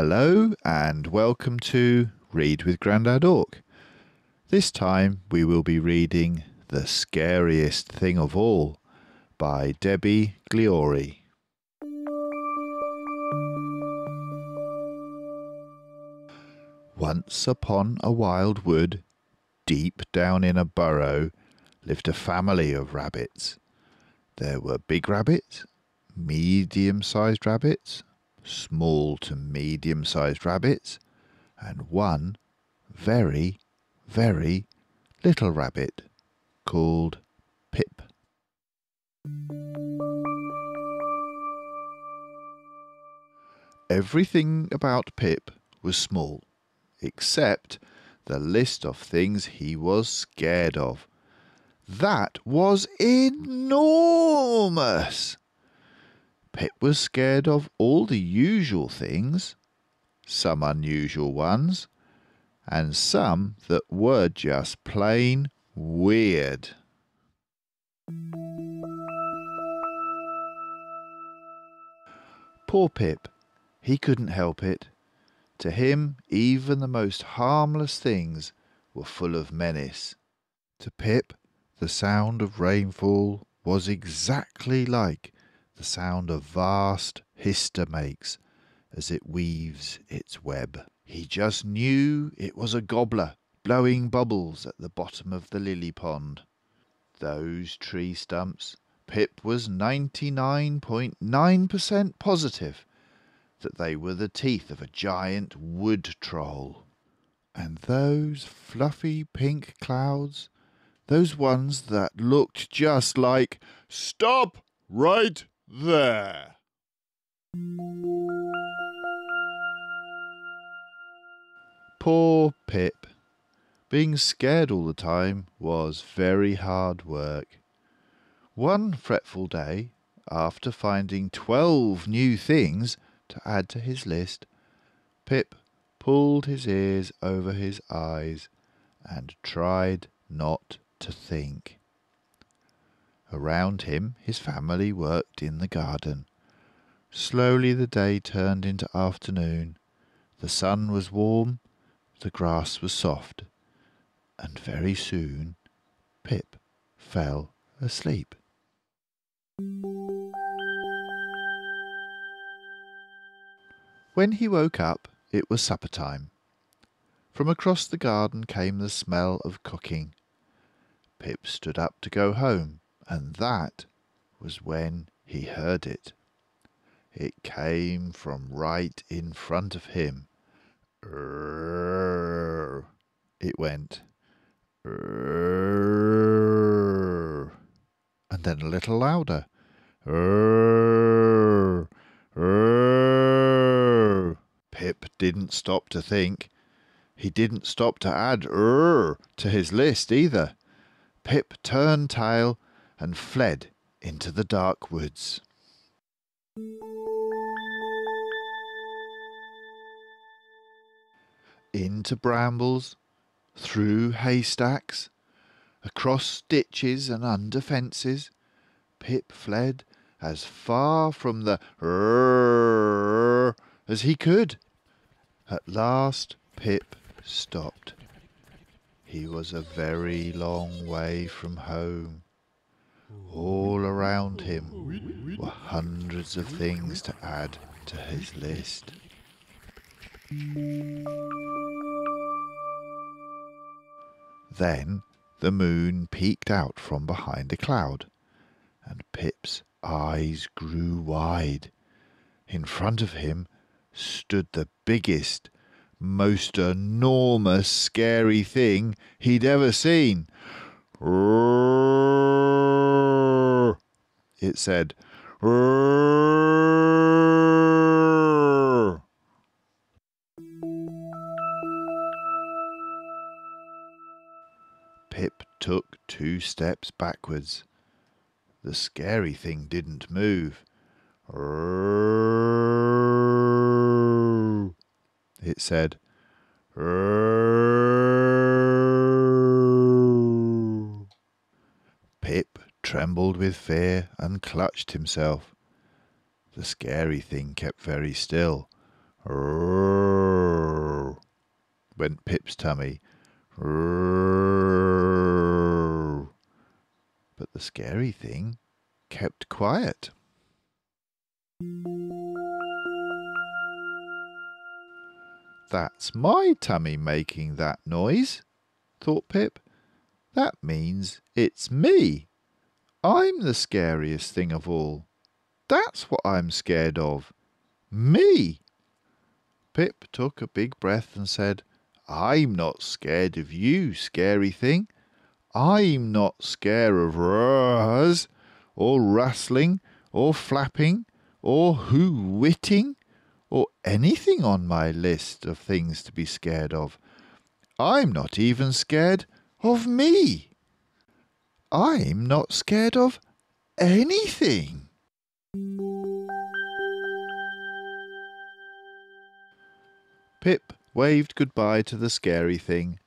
Hello and welcome to Read with Grandad Ork. This time we will be reading The Scariest Thing of All by Debi Gliori. Once upon a wild wood, deep down in a burrow, lived a family of rabbits. There were big rabbits, medium-sized rabbits, small to medium-sized rabbits, and one very, very little rabbit called PIPP. Everything about PIPP was small, except the list of things he was scared of. That was enormous! Pip was scared of all the usual things, some unusual ones, and some that were just plain weird. Poor Pip, he couldn't help it. To him, even the most harmless things were full of menace. To Pip, the sound of rainfall was exactly like the sound a vast histor makes as it weaves its web. He just knew it was a gobbler blowing bubbles at the bottom of the lily pond. Those tree stumps, Pip was 99.9% positive that they were the teeth of a giant wood troll. And those fluffy pink clouds, those ones that looked just like "Stop right there!" Poor Pip. Being scared all the time was very hard work. One fretful day, after finding 12 new things to add to his list, Pip pulled his ears over his eyes and tried not to think. Around him his family worked in the garden. Slowly the day turned into afternoon. The sun was warm, the grass was soft, and very soon Pip fell asleep. When he woke up, it was supper time. From across the garden came the smell of cooking. Pip stood up to go home, and that was when he heard it. It came from right in front of him. Rrrr, it went. Rrrr, and then a little louder. Rrrr, rrrr. Pip didn't stop to think. He didn't stop to add "rrr" to his list either. Pip turned tail and fled into the dark woods. Into brambles, through haystacks, across ditches and under fences, Pip fled as far from the "rrrr" as he could. At last Pip stopped. He was a very long way from home. All around him were hundreds of things to add to his list. Then the moon peeked out from behind a cloud, and Pip's eyes grew wide. In front of him stood the biggest, most enormous, scary thing he'd ever seen. "Rrrr," it said. "Rrrr." Pip took 2 steps backwards. The scary thing didn't move. "Rrrr," it said. "Rrrr." Pip trembled with fear and clutched himself. The scary thing kept very still. "Rrrr," went Pip's tummy. "Rrrr." But the scary thing kept quiet. "That's my tummy making that noise," thought Pip. "That means it's me. I'm the scariest thing of all. That's what I'm scared of. Me." Pip took a big breath and said, "I'm not scared of you, scary thing. I'm not scared of roars, or rustling, or flapping, or hoo-witting, or anything on my list of things to be scared of. I'm not even scared of me. I'm not scared of anything." Pip waved goodbye to the scary thing.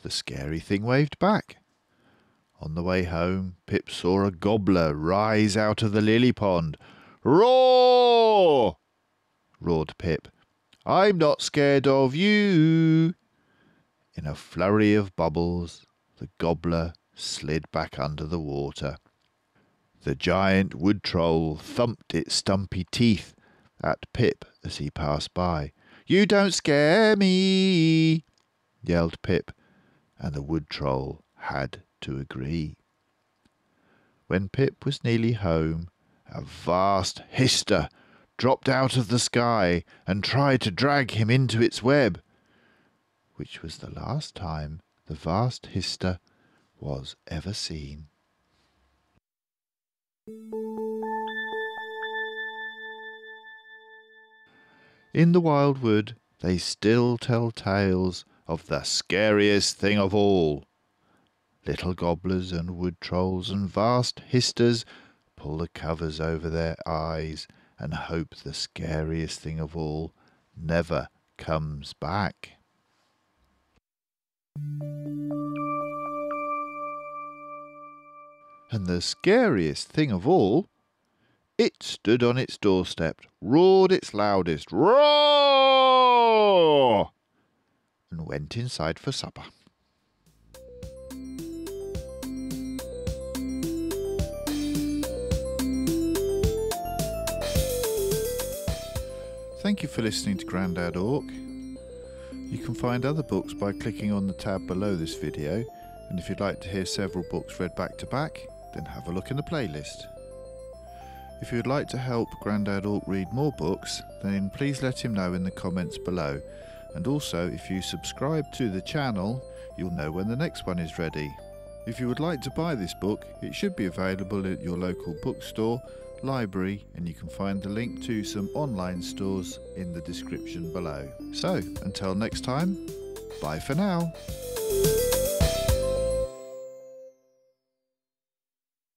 The scary thing waved back. On the way home, Pip saw a gobbler rise out of the lily pond. "Roar!" roared Pip. "I'm not scared of you." In a flurry of bubbles, the gobbler slid back under the water. The giant wood troll thumped its stumpy teeth at Pip as he passed by. "You don't scare me," yelled Pip, and the wood troll had to agree. When Pip was nearly home, a vast histor dropped out of the sky and tried to drag him into its web, which was the last time the vast histor was ever seen. In the Wildwood they still tell tales of the scariest thing of all. Little gobblers and wood trolls and vast histors pull the covers over their eyes and hope the scariest thing of all never comes back. And the scariest thing of all, it stood on its doorstep, roared its loudest, "Roar!" and went inside for supper. Thank you for listening to Grandad Ork. You can find other books by clicking on the tab below this video, and if you'd like to hear several books read back to back, then have a look in the playlist. If you would like to help Grandad Ork read more books, then please let him know in the comments below. And also, if you subscribe to the channel, you'll know when the next one is ready. If you would like to buy this book, it should be available at your local bookstore, library, and you can find the link to some online stores in the description below. So, until next time, bye for now.